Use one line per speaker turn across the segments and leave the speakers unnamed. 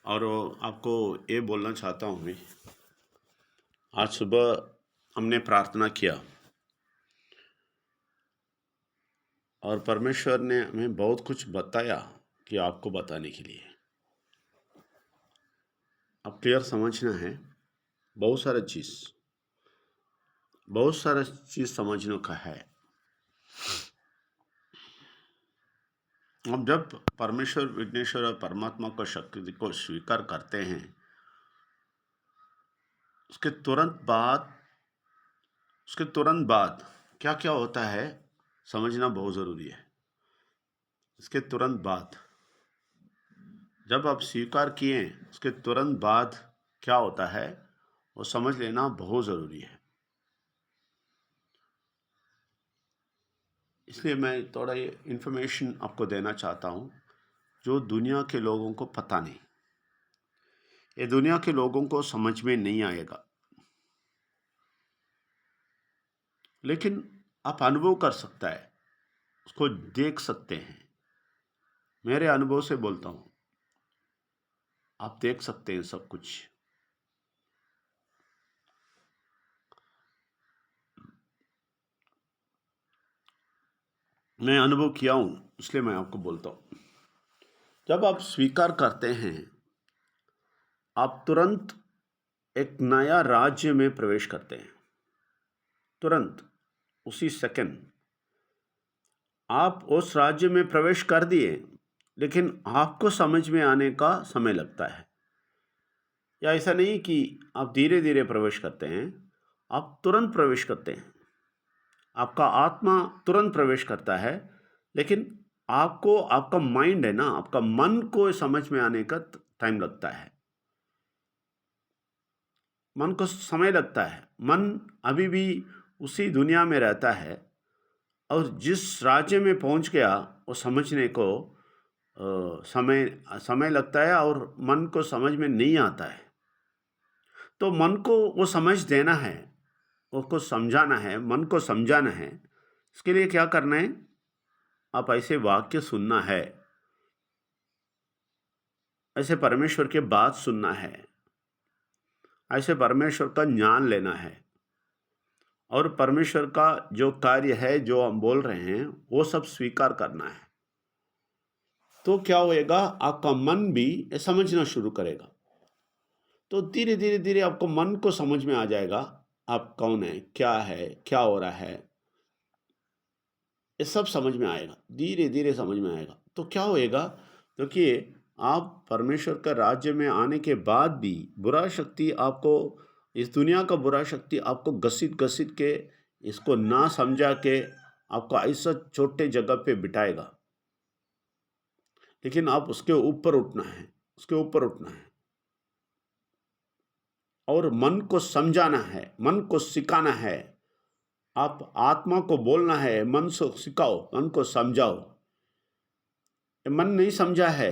और आपको ये बोलना चाहता हूँ मैं। आज सुबह हमने प्रार्थना किया और परमेश्वर ने हमें बहुत कुछ बताया कि आपको बताने के लिए। अब क्लियर समझना है। बहुत सारा चीज़ समझने का है। अब जब परमेश्वर विघ्नेश्वर और परमात्मा को शक्ति को स्वीकार करते हैं, उसके तुरंत बाद क्या क्या होता है समझना बहुत ज़रूरी है। इसके तुरंत बाद जब आप स्वीकार किए, उसके तुरंत बाद क्या होता है वो समझ लेना बहुत ज़रूरी है। इसलिए मैं थोड़ा ये इन्फॉर्मेशन आपको देना चाहता हूँ जो दुनिया के लोगों को पता नहीं। ये दुनिया के लोगों को समझ में नहीं आएगा, लेकिन आप अनुभव कर सकता है, उसको देख सकते हैं। मेरे अनुभव से बोलता हूँ, आप देख सकते हैं सब कुछ। मैं अनुभव किया हूँ, इसलिए मैं आपको बोलता हूँ। जब आप स्वीकार करते हैं, आप तुरंत एक नया राज्य में प्रवेश करते हैं। तुरंत उसी सेकंड आप उस राज्य में प्रवेश कर दिए, लेकिन आपको समझ में आने का समय लगता है। या ऐसा नहीं कि आप धीरे धीरे प्रवेश करते हैं, आप तुरंत प्रवेश करते हैं। आपका आत्मा तुरंत प्रवेश करता है, लेकिन आपको आपका माइंड है ना, आपका मन को समझ में आने का टाइम लगता है। मन को समय लगता है। मन अभी भी उसी दुनिया में रहता है और जिस राज्य में पहुंच गया वो समझने को समय समय लगता है और मन को समझ में नहीं आता है। तो मन को वो समझ देना है, उसको समझाना है, मन को समझाना है। इसके लिए क्या करना है? आप ऐसे वाक्य सुनना है, ऐसे परमेश्वर के बात सुनना है, ऐसे परमेश्वर का ज्ञान लेना है और परमेश्वर का जो कार्य है, जो हम बोल रहे हैं, वो सब स्वीकार करना है। तो क्या होएगा? आपका मन भी ये समझना शुरू करेगा। तो धीरे धीरे धीरे आपको मन को समझ में आ जाएगा, आप कौन है, क्या हो रहा है, ये सब समझ में आएगा। धीरे धीरे समझ में आएगा। तो क्या होएगा? क्योंकि आप परमेश्वर का राज्य में आने के बाद भी बुरा शक्ति आपको, इस दुनिया का बुरा शक्ति आपको घसीट घसीट के, इसको ना समझा के आपको ऐसा छोटे जगह पे बिठाएगा। लेकिन आप उसके ऊपर उठना है, उसके ऊपर उठना है और मन को समझाना है, मन को सिखाना है। आप आत्मा को बोलना है, मन से सिखाओ, मन को समझाओ। मन नहीं समझा है,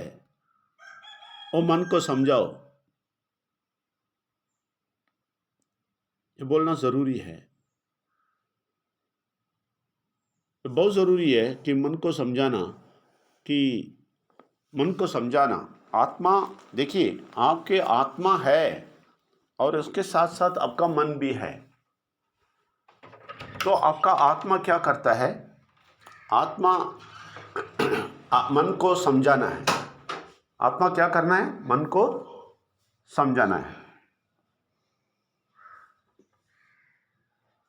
वो मन को समझाओ। ये बोलना जरूरी है। तो बहुत जरूरी है कि मन को समझाना, कि मन को समझाना। आत्मा, देखिए, आपके आत्मा है और उसके साथ साथ आपका मन भी है। तो आपका आत्मा क्या करता है? आत्मा मन को समझाना है। आत्मा क्या करना है? मन को समझाना है।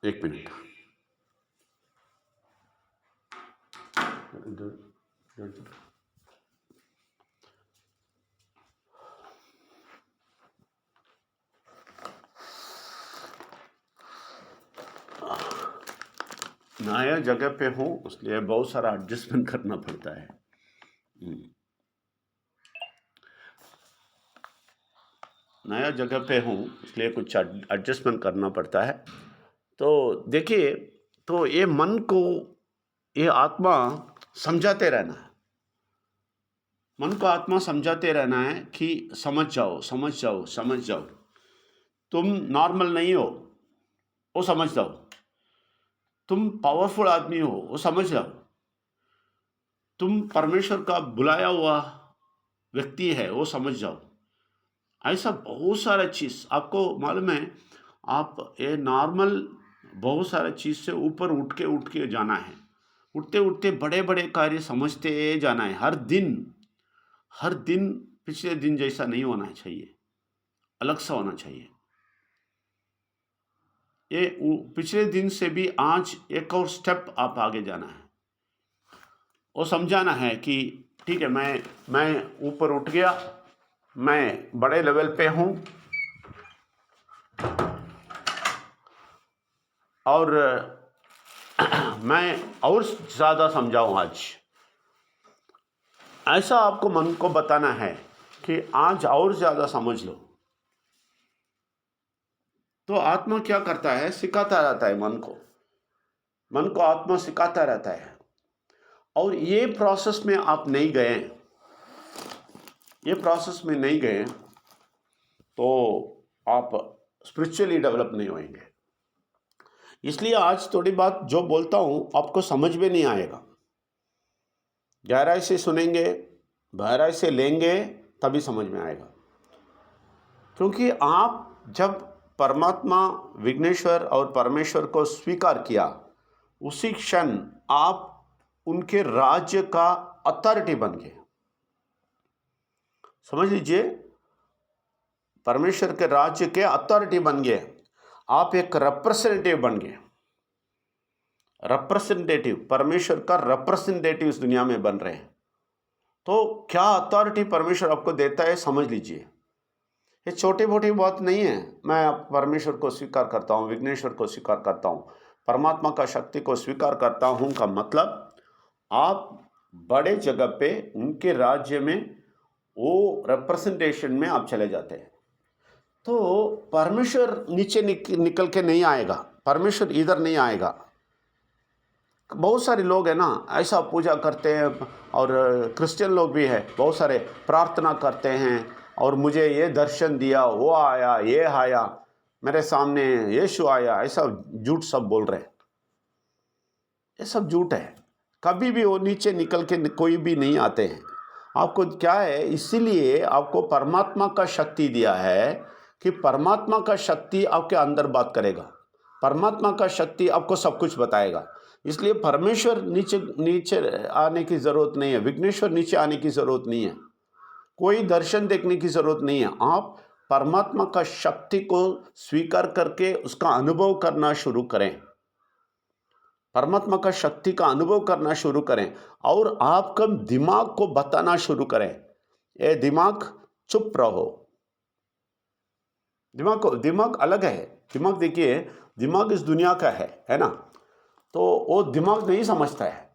एक मिनट। नया जगह पे हूँ, इसलिए बहुत सारा एडजस्टमेंट करना पड़ता है। नया जगह पे हूँ, इसलिए कुछ एडजस्टमेंट करना पड़ता है। तो देखिए, तो ये मन को, ये आत्मा समझाते रहना है। मन को आत्मा समझाते रहना है कि समझ जाओ, समझ जाओ, समझ जाओ। तुम नॉर्मल नहीं हो, वो समझ जाओ। तुम पावरफुल आदमी हो, वो समझ जाओ। तुम परमेश्वर का बुलाया हुआ व्यक्ति है, वो समझ जाओ। ऐसा बहुत सारा चीज़ आपको मालूम है। आप ये नॉर्मल बहुत सारा चीज़ से ऊपर उठ के जाना है। उठते उठते बड़े बड़े कार्य समझते जाना है। हर दिन पिछले दिन जैसा नहीं होना चाहिए, अलग सा होना चाहिए। ये पिछले दिन से भी आज एक और स्टेप आप आगे जाना है और समझाना है कि ठीक है, मैं ऊपर उठ गया, मैं बड़े लेवल पे हूँ और मैं और ज़्यादा समझाऊँ आज। ऐसा आपको मन को बताना है कि आज और ज़्यादा समझ लो। तो आत्मा क्या करता है? सिखाता रहता है मन को आत्मा सिखाता रहता है। और ये प्रोसेस में आप नहीं गए, तो आप स्पिरिचुअली डेवलप नहीं होंगे। इसलिए आज थोड़ी बात जो बोलता हूं आपको समझ में नहीं आएगा। गहराई से सुनेंगे, गहराई से लेंगे, तभी समझ में आएगा। क्योंकि आप जब परमात्मा, विघ्नेश्वर और परमेश्वर को स्वीकार किया, उसी क्षण आप उनके राज्य का अथॉरिटी बन गए। समझ लीजिए, परमेश्वर के राज्य के अथॉरिटी बन गए। आप एक रिप्रेजेंटेटिव बन गए। रिप्रेजेंटेटिव, परमेश्वर का रिप्रेजेंटेटिव इस दुनिया में बन रहे हैं। तो क्या अथॉरिटी परमेश्वर आपको देता है, समझ लीजिए। ये छोटी मोटी बात नहीं है। मैं परमेश्वर को स्वीकार करता हूँ, विघ्नेश्वर को स्वीकार करता हूँ, परमात्मा का शक्ति को स्वीकार करता हूँ का मतलब आप बड़े जगह पे उनके राज्य में वो रिप्रेजेंटेशन में आप चले जाते हैं। तो परमेश्वर नीचे निकल के नहीं आएगा, परमेश्वर इधर नहीं आएगा। बहुत सारे लोग हैं ना ऐसा पूजा करते हैं, और क्रिश्चियन लोग भी है, बहुत सारे प्रार्थना करते हैं और मुझे ये दर्शन दिया, वो आया, ये आया, मेरे सामने यीशु आया, ऐसा झूठ सब बोल रहे हैं। ये सब झूठ है। कभी भी वो नीचे निकल के कोई भी नहीं आते हैं। आपको क्या है, इसीलिए आपको परमात्मा का शक्ति दिया है कि परमात्मा का शक्ति आपके अंदर बात करेगा, परमात्मा का शक्ति आपको सब कुछ बताएगा। इसलिए परमेश्वर नीचे आने की ज़रूरत नहीं है, विघ्नेश्वर नीचे आने की ज़रूरत नहीं है, कोई दर्शन देखने की ज़रूरत नहीं है। आप परमात्मा का शक्ति को स्वीकार करके उसका अनुभव करना शुरू करें, परमात्मा का शक्ति का अनुभव करना शुरू करें और आपका दिमाग को बताना शुरू करें, ए दिमाग चुप रहो। दिमाग अलग है। दिमाग देखिए, दिमाग इस दुनिया का है ना, तो वो दिमाग नहीं समझता है।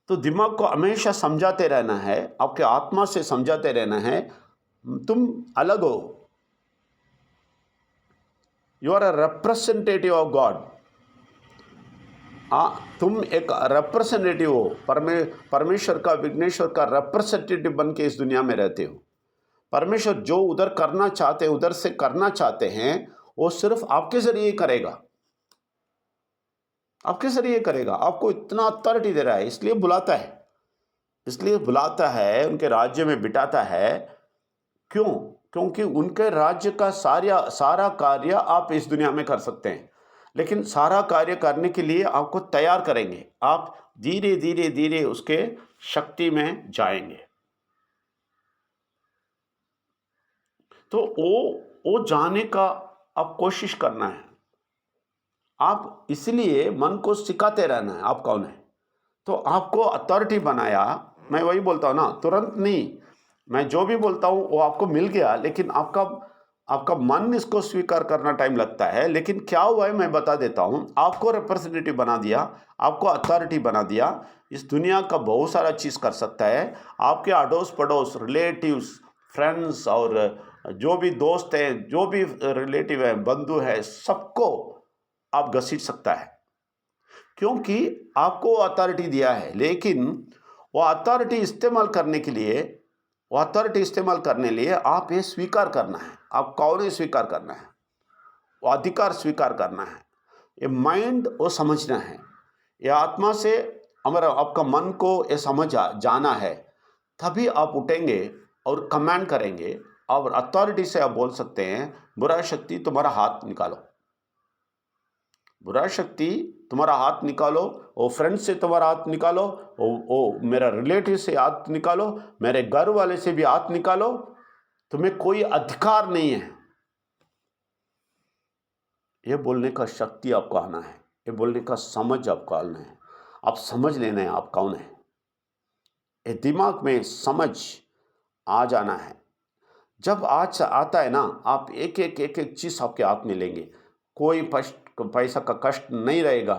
तो दिमाग को हमेशा समझाते रहना है, आपके आत्मा से समझाते रहना है, तुम अलग हो, you are a representative of God. तुम एक रिप्रेजेंटेटिव हो, परमेश्वर का, विघ्नेश्वर का रिप्रेजेंटेटिव बन के इस दुनिया में रहते हो। परमेश्वर जो उधर करना चाहते हैं, उधर से करना चाहते हैं, वो सिर्फ आपके जरिए करेगा, आपके जरिए करेगा। आपको इतना अथॉरिटी दे रहा है, इसलिए बुलाता है, उनके राज्य में बिठाता है। क्यों? क्योंकि उनके राज्य का सारा कार्य आप इस दुनिया में कर सकते हैं, लेकिन सारा कार्य करने के लिए आपको तैयार करेंगे। आप धीरे धीरे धीरे उसके शक्ति में जाएंगे। तो वो जाने का आप कोशिश करना है। आप इसलिए मन को सिखाते रहना है आप कौन है। तो आपको अथॉरिटी बनाया। मैं वही बोलता हूँ ना, तुरंत नहीं, मैं जो भी बोलता हूँ वो आपको मिल गया, लेकिन आपका मन इसको स्वीकार करना टाइम लगता है। लेकिन क्या हुआ है मैं बता देता हूँ। आपको रिप्रेजेंटेटिव बना दिया, आपको अथॉरिटी बना दिया। इस दुनिया का बहुत सारा चीज़ कर सकता है। आपके अड़ोस पड़ोस, रिलेटिव्स, फ्रेंड्स और जो भी दोस्त हैं, जो भी रिलेटिव है, बंधु है, सबको आप घसीट सकता है, क्योंकि आपको अथॉरिटी दिया है। लेकिन वो अथॉरिटी इस्तेमाल करने के लिए, आप ये स्वीकार करना है, आप कौन है स्वीकार करना है, वो अधिकार स्वीकार करना है, ये माइंड वो समझना है, ये आत्मा से हमारा आपका मन को ये समझ जाना है। तभी आप उठेंगे और कमांड करेंगे और अथॉरिटी से आप बोल सकते हैं, बुरा शक्ति तुम्हारा हाथ निकालो, बुरा शक्ति तुम्हारा हाथ निकालो, वो फ्रेंड से तुम्हारा हाथ निकालो, वो मेरा रिलेटिव से हाथ निकालो, मेरे घर वाले से भी हाथ निकालो, तुम्हें कोई अधिकार नहीं है। ये बोलने का शक्ति आपको आना है, ये बोलने का समझ आपको आना है, आप समझ लेना है आप कौन है, ये दिमाग में समझ आ जाना है। जब आज आता है ना, आप एक एक चीज़ आपके हाथ में लेंगे, कोई पैसा का कष्ट नहीं रहेगा,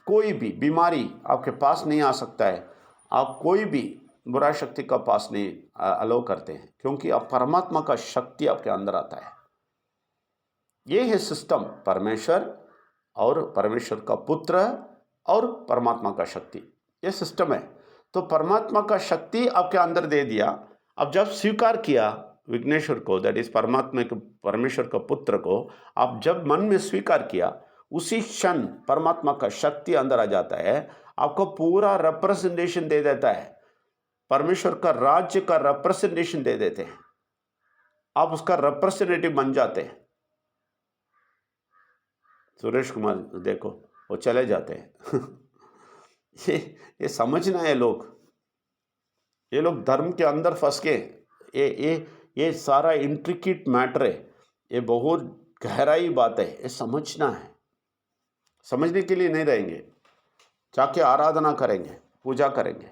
कोई भी बीमारी आपके पास नहीं आ सकता है, आप कोई भी बुरा शक्ति का पास नहीं अलाउ करते हैं, क्योंकि आप परमात्मा का शक्ति आपके अंदर आता है। ये है सिस्टम, परमेश्वर और परमेश्वर का पुत्र और परमात्मा का शक्ति, ये सिस्टम है। तो परमात्मा का शक्ति आपके अंदर दे दिया। अब जब स्वीकार किया विघ्नेश्वर को, दैट इज परमात्मा के परमेश्वर का पुत्र को, आप जब मन में स्वीकार किया, उसी क्षण परमात्मा का शक्ति अंदर आ जाता है, आपको पूरा रिप्रेजेंटेशन दे देता है, परमेश्वर का राज्य का रिप्रेजेंटेशन दे देते हैं, आप उसका रिप्रेजेंटेटिव बन जाते हैं। सुरेश कुमार देखो, वो चले जाते हैं ये समझना है लोग, ये लोग धर्म के अंदर फंस के, ये सारा इंट्रिकेट मैटर है, ये बहुत गहराई बात है, ये समझना है। समझने के लिए नहीं रहेंगे, जाके आराधना करेंगे, पूजा करेंगे,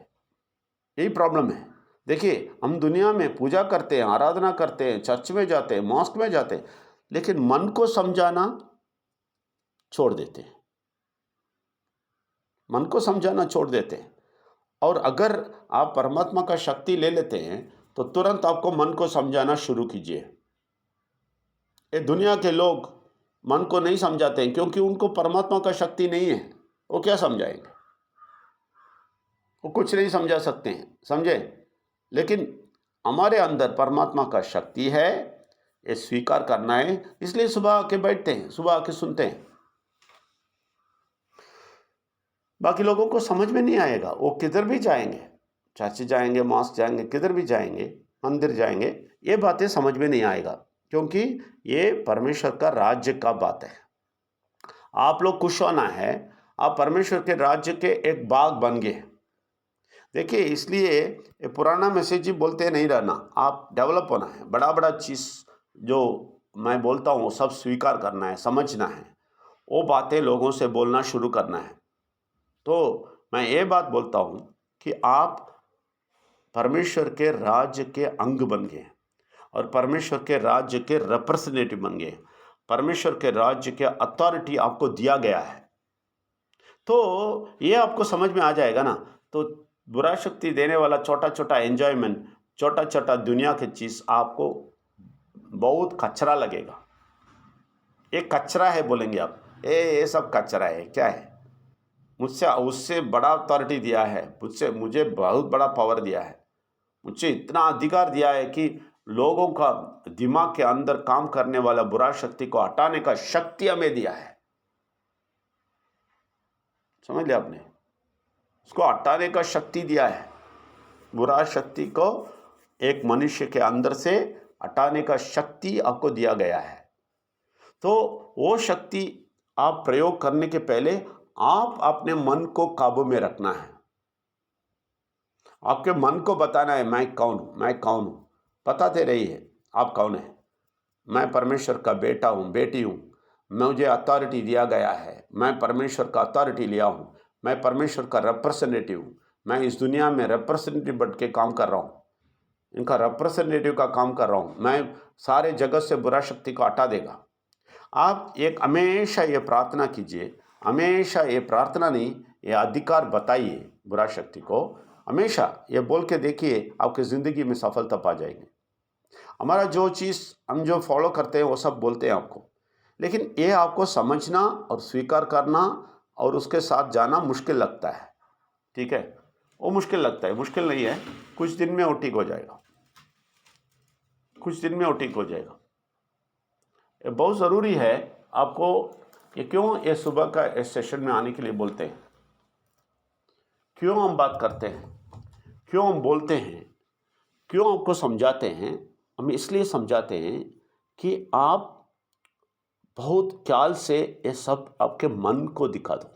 यही प्रॉब्लम है। देखिए, हम दुनिया में पूजा करते हैं, आराधना करते हैं, चर्च में जाते हैं, मॉस्क में जाते हैं, लेकिन मन को समझाना छोड़ देते हैं, मन को समझाना छोड़ देते हैं। और अगर आप परमात्मा का शक्ति ले लेते हैं तो तुरंत आपको मन को समझाना शुरू कीजिए। ये दुनिया के लोग मन को नहीं समझाते हैं, क्योंकि उनको परमात्मा का शक्ति नहीं है, वो क्या समझाएंगे, वो कुछ नहीं समझा सकते हैं, समझे। लेकिन हमारे अंदर परमात्मा का शक्ति है, ये स्वीकार करना है, इसलिए सुबह आके बैठते हैं, सुबह आके सुनते हैं। बाकी लोगों को समझ में नहीं आएगा, वो किधर भी जाएंगे, चर्च जाएंगे, मॉस्क जाएंगे, किधर भी जाएंगे, मंदिर जाएंगे, ये बातें समझ में नहीं आएगा, क्योंकि ये परमेश्वर का राज्य का बात है। आप लोग खुश होना है, आप परमेश्वर के राज्य के एक भाग बन गए। देखिए, इसलिए ये पुराना मैसेज ही बोलते नहीं रहना, आप डेवलप होना है। बड़ा बड़ा चीज़ जो मैं बोलता हूँ वो सब स्वीकार करना है, समझना है, वो बातें लोगों से बोलना शुरू करना है। तो मैं ये बात बोलता हूँ कि आप परमेश्वर के राज्य के अंग बन गए और परमेश्वर के राज्य के रिप्रेजेंटेटिव बन गए, परमेश्वर के राज्य के अथॉरिटी आपको दिया गया है। तो ये आपको समझ में आ जाएगा ना, तो बुरा शक्ति देने वाला छोटा छोटा एंजॉयमेंट, छोटा छोटा दुनिया की चीज़ आपको बहुत कचरा लगेगा। ये कचरा है बोलेंगे आप, ये सब कचरा है, क्या है, मुझसे उससे बड़ा अथॉरिटी दिया है, मुझे बहुत बड़ा पावर दिया है, मुझे इतना अधिकार दिया है कि लोगों का दिमाग के अंदर काम करने वाला बुरा शक्ति को हटाने का शक्ति हमें दिया है। समझ लिया आपने, उसको हटाने का शक्ति दिया है, बुरा शक्ति को एक मनुष्य के अंदर से हटाने का शक्ति आपको दिया गया है। तो वो शक्ति आप प्रयोग करने के पहले आप अपने मन को काबू में रखना है, आपके मन को बताना है मैं कौन हूँ, मैं कौन हूँ। बताते रहिए आप कौन है, मैं परमेश्वर का बेटा हूँ, बेटी हूँ, मुझे अथॉरिटी दिया गया है, मैं परमेश्वर का अथॉरिटी लिया हूँ, मैं परमेश्वर का रिप्रेजेंटेटिव हूँ, मैं इस दुनिया में रिप्रेजेंटेटिव बन के काम कर रहा हूँ, इनका रिप्रेजेंटेटिव का काम कर रहा हूँ, मैं सारे जगत से बुरा शक्ति को हटा देगा। आप एक हमेशा ये प्रार्थना कीजिए, हमेशा ये प्रार्थना नहीं, ये अधिकार बताइए बुरा शक्ति को, हमेशा ये बोल के देखिए, आपकी ज़िंदगी में सफलता पा जाएंगे। हमारा जो चीज़ हम जो फॉलो करते हैं वो सब बोलते हैं आपको, लेकिन ये आपको समझना और स्वीकार करना और उसके साथ जाना मुश्किल लगता है, ठीक है, वो मुश्किल लगता है, मुश्किल नहीं है, कुछ दिन में वो ठीक हो जाएगा, कुछ दिन में वो ठीक हो जाएगा। ये बहुत ज़रूरी है आपको। ये क्यों ये सुबह का इस सेशन में आने के लिए बोलते हैं, क्यों हम बात करते हैं, क्यों हम बोलते हैं, क्यों आपको समझाते हैं, हम इसलिए समझाते हैं कि आप बहुत ख्याल से ये सब आपके मन को दिखा दो।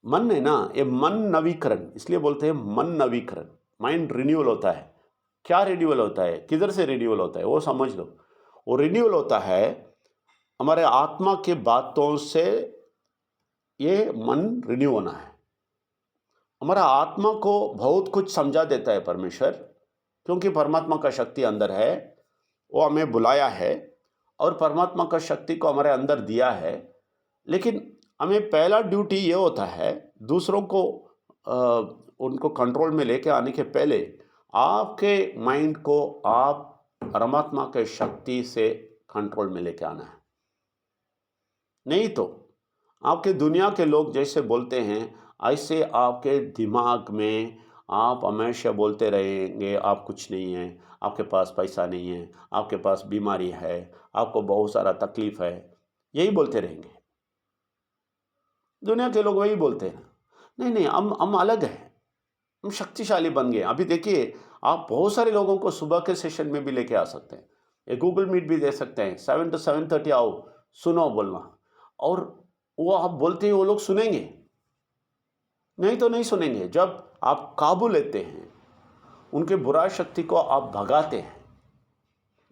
मन है ना, ये मन नवीकरण, इसलिए बोलते हैं मन नवीकरण, माइंड रिन्यूअल होता है। क्या रिन्यूअल होता है, किधर से रिन्यूअल होता है, वो समझ लो। वो रिन्यूअल होता है हमारे आत्मा के बातों से। ये मन रिन्यू होना है। हमारा आत्मा को बहुत कुछ समझा देता है परमेश्वर, क्योंकि परमात्मा का शक्ति अंदर है। वो हमें बुलाया है और परमात्मा का शक्ति को हमारे अंदर दिया है। लेकिन हमें पहला ड्यूटी ये होता है, दूसरों को उनको कंट्रोल में लेके आने के पहले आपके माइंड को आप परमात्मा के शक्ति से कंट्रोल में लेके आना है। नहीं तो आपके दुनिया के लोग जैसे बोलते हैं, ऐसे आपके दिमाग में आप हमेशा बोलते रहेंगे, आप कुछ नहीं हैं, आपके पास पैसा नहीं है, आपके पास बीमारी है, आपको बहुत सारा तकलीफ है, यही बोलते रहेंगे। दुनिया के लोग वही बोलते हैं। नहीं नहीं, हम अलग हैं, हम शक्तिशाली बन गए। अभी देखिए, आप बहुत सारे लोगों को सुबह के सेशन में भी लेके आ सकते हैं, एक गूगल मीट भी दे सकते हैं, 7 to 7:30 आओ, सुनो बोलना, और वो आप बोलते हैं वो लोग सुनेंगे, नहीं तो नहीं सुनेंगे। जब आप काबू लेते हैं, उनके बुरा शक्ति को आप भगाते हैं।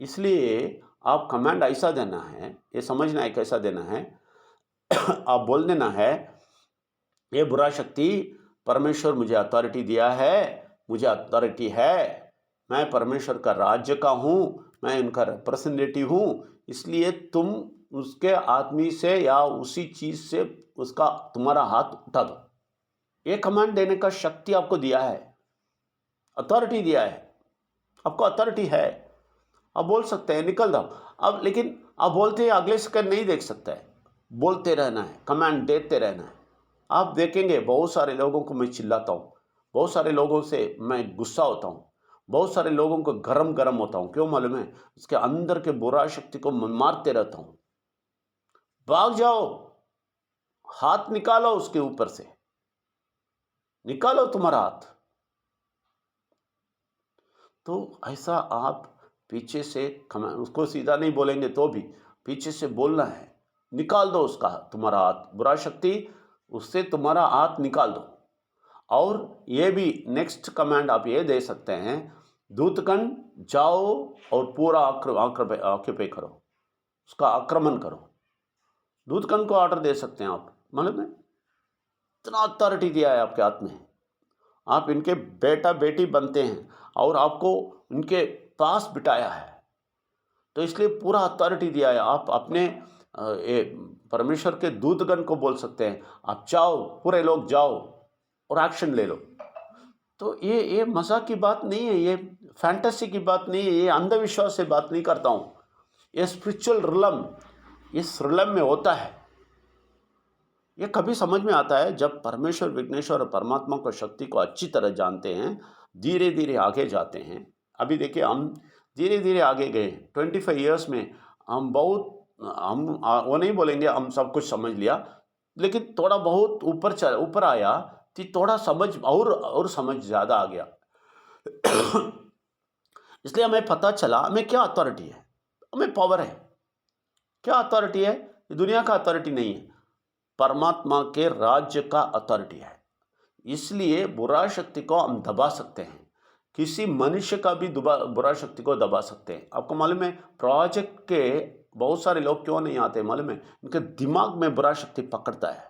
इसलिए आप कमांड ऐसा देना है, ये समझना है कैसा देना है। आप बोल देना है, ये बुरा शक्ति, परमेश्वर मुझे अथॉरिटी दिया है, मुझे अथॉरिटी है, मैं परमेश्वर का राज्य का हूँ, मैं इनका रिप्रेजेंटेटिव हूँ, इसलिए तुम उसके आदमी से या उसी चीज़ से उसका तुम्हारा हाथ उठा दो। ये कमांड देने का शक्ति आपको दिया है, अथॉरिटी दिया है, आपको अथॉरिटी है। आप बोल सकते हैं निकल जाओ अब, लेकिन आप बोलते हैं अगले सेकंड नहीं देख सकता है, बोलते रहना है, कमांड देते रहना है। आप देखेंगे बहुत सारे लोगों को मैं चिल्लाता हूँ, बहुत सारे लोगों से मैं गुस्सा होता हूँ, बहुत सारे लोगों को गरम गरम होता हूँ। क्यों मालूम है? उसके अंदर के बुरा शक्ति को मैं मारते रहता हूँ। भाग जाओ, हाथ निकालो, उसके ऊपर से निकालो तुम्हारा हाथ। तो ऐसा आप पीछे से उसको सीधा नहीं बोलेंगे तो भी पीछे से बोलना है, निकाल दो उसका तुम्हारा हाथ, बुरा शक्ति उससे तुम्हारा हाथ निकाल दो। और ये भी नेक्स्ट कमांड आप ये दे सकते हैं, दूतगण जाओ और पूरा ऑक्यूपाई करो, उसका आक्रमण करो। दूतगण को ऑर्डर दे सकते हैं आप, मालूम है? इतना अथॉरिटी दिया है आपके हाथ में। आप इनके बेटा बेटी बनते हैं और आपको इनके पास बिठाया है, तो इसलिए पूरा अथॉरिटी दिया है। आप अपने परमेश्वर के दूतगण को बोल सकते हैं, आप जाओ, पूरे लोग जाओ और एक्शन ले लो। तो ये मजाक की बात नहीं है, ये फैंटेसी की बात नहीं है, ये अंधविश्वास से बात नहीं करता हूँ। ये स्पिरिचुअल रिलम, इस रिलम में होता है। ये कभी समझ में आता है जब परमेश्वर, विघ्नेश्वर और परमात्मा को शक्ति को अच्छी तरह जानते हैं, धीरे धीरे आगे जाते हैं। अभी देखिए, हम धीरे धीरे आगे गए 25 ईयर्स में। हम बहुत, हम वो नहीं बोलेंगे हम सब कुछ समझ लिया, लेकिन थोड़ा बहुत ऊपर आया, तो थोड़ा समझ और समझ ज़्यादा आ गया। इसलिए हमें पता चला हमें क्या अथॉरिटी है, हमें पावर है। क्या अथॉरिटी है? दुनिया का अथॉरिटी नहीं है, परमात्मा के राज्य का अथॉरिटी है। इसलिए बुरा शक्ति को हम दबा सकते हैं, किसी मनुष्य का भी बुरा शक्ति को दबा सकते हैं। आपको मालूम है, प्रोजेक्ट के बहुत सारे लोग क्यों नहीं आते मालूम है? उनके दिमाग में बुरा शक्ति पकड़ता है।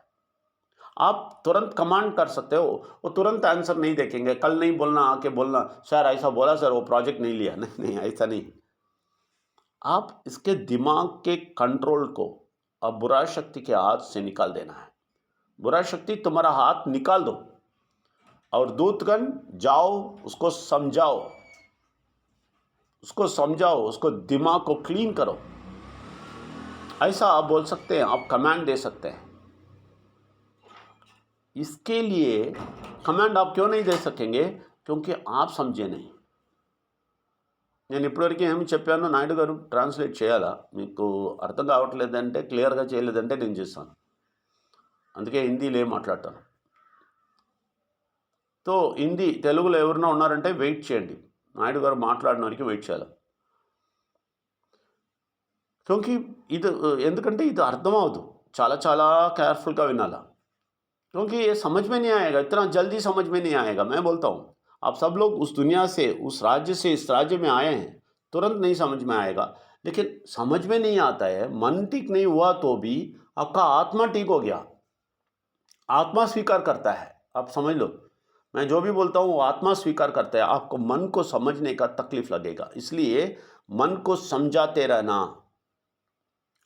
आप तुरंत कमांड कर सकते हो, वो तुरंत आंसर नहीं देखेंगे। कल नहीं बोलना, आके बोलना सर ऐसा बोला सर, वो प्रोजेक्ट नहीं लिया। नहीं नहीं, ऐसा नहीं। आप इसके दिमाग के कंट्रोल को अब बुरा शक्ति के हाथ से निकाल देना है। बुरा शक्ति तुम्हारा हाथ निकाल दो और दूतगण जाओ, उसको समझाओ, उसको दिमाग को क्लीन करो। ऐसा आप बोल सकते हैं, आप कमांड दे सकते हैं। इसके लिए कमांड आप क्यों नहीं दे सकेंगे? क्योंकि आप समझे नहीं। నేను ఇప్పటివరకు ఏమి చెప్పానో నాయుడు గారు ట్రాన్స్లేట్ చేయాలా? మీకు అర్థం కావట్లేదంటే, క్లియర్గా చేయలేదంటే నేను చేస్తాను. అందుకే హిందీలో మాట్లాడతాను. హిందీ తెలుగులో ఎవరైనా ఉన్నారంటే వెయిట్ చేయండి, నాయుడు గారు మాట్లాడిన వరకు వెయిట్ చేయాలి. క్యోంకి ఇది ఎందుకంటే ఇది అర్థం అవ్వదు. చాలా చాలా కేర్‌ఫుల్‌గా వినాలా. क्योंकि ये समझ में नहीं आएगा, इतना जल्दी समझ में नहीं आएगा। मैं बोलता हूँ, आप सब लोग उस दुनिया से, उस राज्य से इस राज्य में आए हैं, तुरंत नहीं समझ में आएगा। लेकिन समझ में नहीं आता है, मन ठीक नहीं हुआ तो भी आपका आत्मा ठीक हो गया। आत्मा स्वीकार करता है, आप समझ लो। मैं जो भी बोलता हूँ वो आत्मा स्वीकार करता है, आपको मन को समझने का तकलीफ लगेगा। इसलिए मन को समझाते रहना,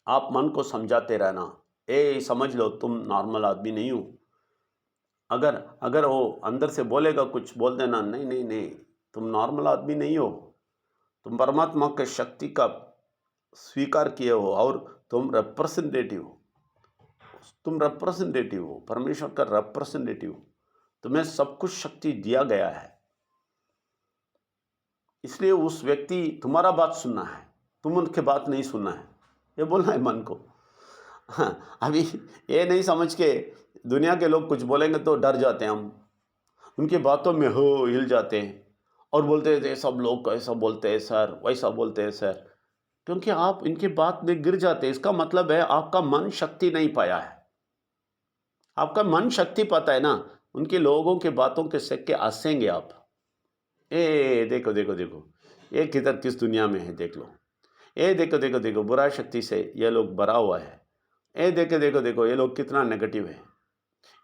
आप मन को समझाते रहना, ए समझ लो तुम नॉर्मल आदमी नहीं हो। अगर अगर वो अंदर से बोलेगा कुछ, बोल देना नहीं नहीं नहीं, तुम नॉर्मल आदमी नहीं हो, तुम परमात्मा के शक्ति का स्वीकार किए हो और तुम रिप्रेजेंटेटिव हो, परमेश्वर का रिप्रेजेंटेटिव हो, तुम्हें सब कुछ शक्ति दिया गया है। इसलिए उस व्यक्ति तुम्हारा बात सुनना है, तुम उनके बात नहीं सुनना है, ये बोलना है मन को। हाँ, अभी ये नहीं समझ के दुनिया के लोग कुछ बोलेंगे तो डर जाते हैं हम, उनकी बातों में हो हिल जाते हैं और बोलते थे सब लोग ऐसा बोलते हैं सर, वैसा बोलते हैं सर, क्योंकि आप इनकी बात में गिर जाते हैं। इसका मतलब है आपका मन शक्ति नहीं पाया है। आपका मन शक्ति पाता है ना, उनके लोगों के बातों के सिक्के हंसेंगे आप। ए देखो देखो देखो, ये किधर किस दुनिया में है देख लो। ए देखो देखो देखो, बुरा शक्ति से ये लोग भरा हुआ है। ए देखो देखो देखो, ये लोग कितना नेगेटिव है।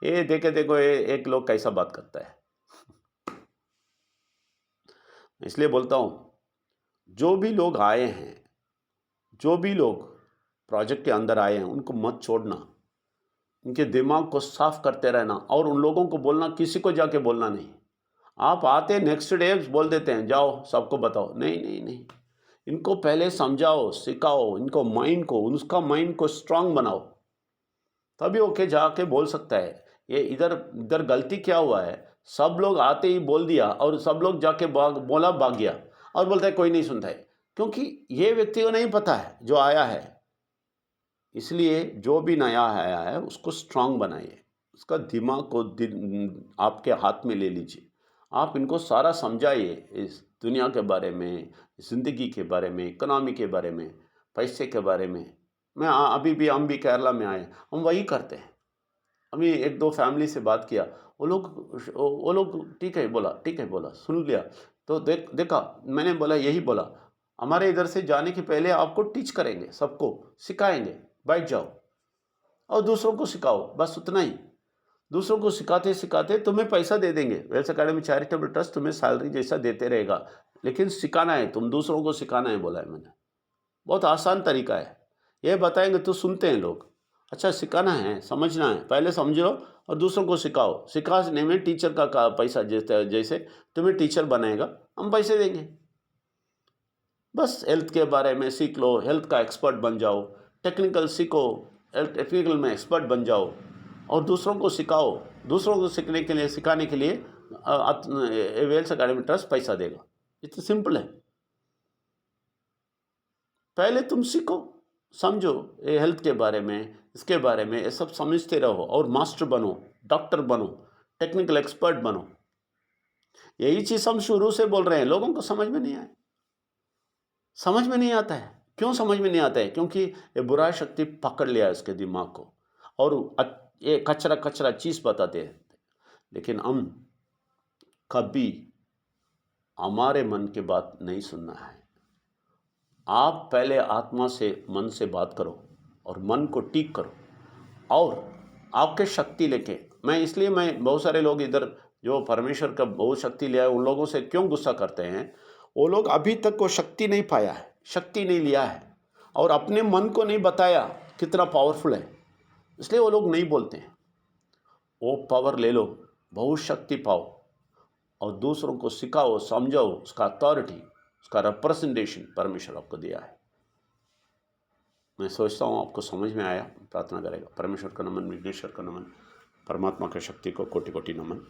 ये देखे देखो ये एक लोग कैसा बात करता है। इसलिए बोलता हूँ, जो भी लोग आए हैं, जो भी लोग प्रोजेक्ट के अंदर आए हैं, उनको मत छोड़ना, उनके दिमाग को साफ करते रहना और उन लोगों को बोलना, किसी को जाके बोलना नहीं। आप आते नेक्स्ट डे बोल देते हैं जाओ सबको बताओ, नहीं नहीं नहीं, इनको पहले समझाओ, सिखाओ, इनको माइंड को, उसका माइंड को स्ट्रांग बनाओ, तभी ओके जाके बोल सकता है। ये इधर इधर गलती क्या हुआ है, सब लोग आते ही बोल दिया और सब लोग जाके भाग गया और बोलता है कोई नहीं सुनता है, क्योंकि ये व्यक्ति को नहीं पता है जो आया है। इसलिए जो भी नया आया है उसको स्ट्रांग बनाइए, उसका दिमाग को आपके हाथ में ले लीजिए। आप इनको सारा समझाइए इस दुनिया के बारे में, ज़िंदगी के बारे में, इकोनॉमी के बारे में, पैसे के बारे में। मैं अभी भी हम भी केरला में आए, हम वही करते हैं। अभी एक दो फैमिली से बात किया, वो लोग ठीक है बोला, ठीक है बोला, सुन लिया। तो देखा, मैंने बोला यही बोला, हमारे इधर से जाने के पहले आपको टीच करेंगे, सबको सिखाएंगे, बैठ जाओ और दूसरों को सिखाओ, बस उतना ही। दूसरों को सिखाते सिखाते तुम्हें पैसा दे देंगे। वेल्स अकेडमी चैरिटेबल ट्रस्ट तुम्हें सैलरी जैसा देते रहेगा, लेकिन सिखाना है, तुम दूसरों को सिखाना है, बोला है मैंने। बहुत आसान तरीका है, ये बताएंगे तो सुनते हैं लोग। अच्छा सिखाना है, समझना है, पहले समझो और दूसरों को सिखाओ। सिखाने में टीचर का पैसा जैसे तुम्हें टीचर बनाएगा, हम पैसे देंगे। बस हेल्थ के बारे में सीख लो, हेल्थ का एक्सपर्ट बन जाओ, टेक्निकल सीखो, टेक्निकल में एक्सपर्ट बन जाओ और दूसरों को सिखाओ। दूसरों को सिखाने के लिए वेल्स अकेडमी ट्रस्ट पैसा देगा। इतना सिंपल है। पहले तुम सीखो, समझो ये हेल्थ के बारे में, इसके बारे में, ये सब समझते रहो और मास्टर बनो, डॉक्टर बनो, टेक्निकल एक्सपर्ट बनो। यही चीज़ हम शुरू से बोल रहे हैं, लोगों को समझ में नहीं आए, समझ में नहीं आता है। क्यों समझ में नहीं आता है? क्योंकि ये बुरा शक्ति पकड़ लिया है उसके दिमाग को और ये कचरा कचरा चीज़ बताते हैं। लेकिन हम कभी हमारे मन की बात नहीं सुनना है। आप पहले आत्मा से, मन से बात करो और मन को ठीक करो और आपके शक्ति लेके। मैं बहुत सारे लोग इधर जो परमेश्वर का बहुत शक्ति लिया है, उन लोगों से क्यों गुस्सा करते हैं? वो लोग अभी तक वो शक्ति नहीं पाया है, शक्ति नहीं लिया है और अपने मन को नहीं बताया कितना पावरफुल है, इसलिए वो लोग नहीं बोलते हैं। वो पावर ले लो, बहुत शक्ति पाओ और दूसरों को सिखाओ, समझाओ। उसका अथॉरिटी, उसका रिप्रेजेंटेशन परमेश्वर आपको दिया है। मैं सोचता हूँ आपको समझ में आया। प्रार्थना करेगा। परमेश्वर का नमन, विघ्नेश्वर का नमन, परमात्मा की शक्ति को कोटि कोटि नमन।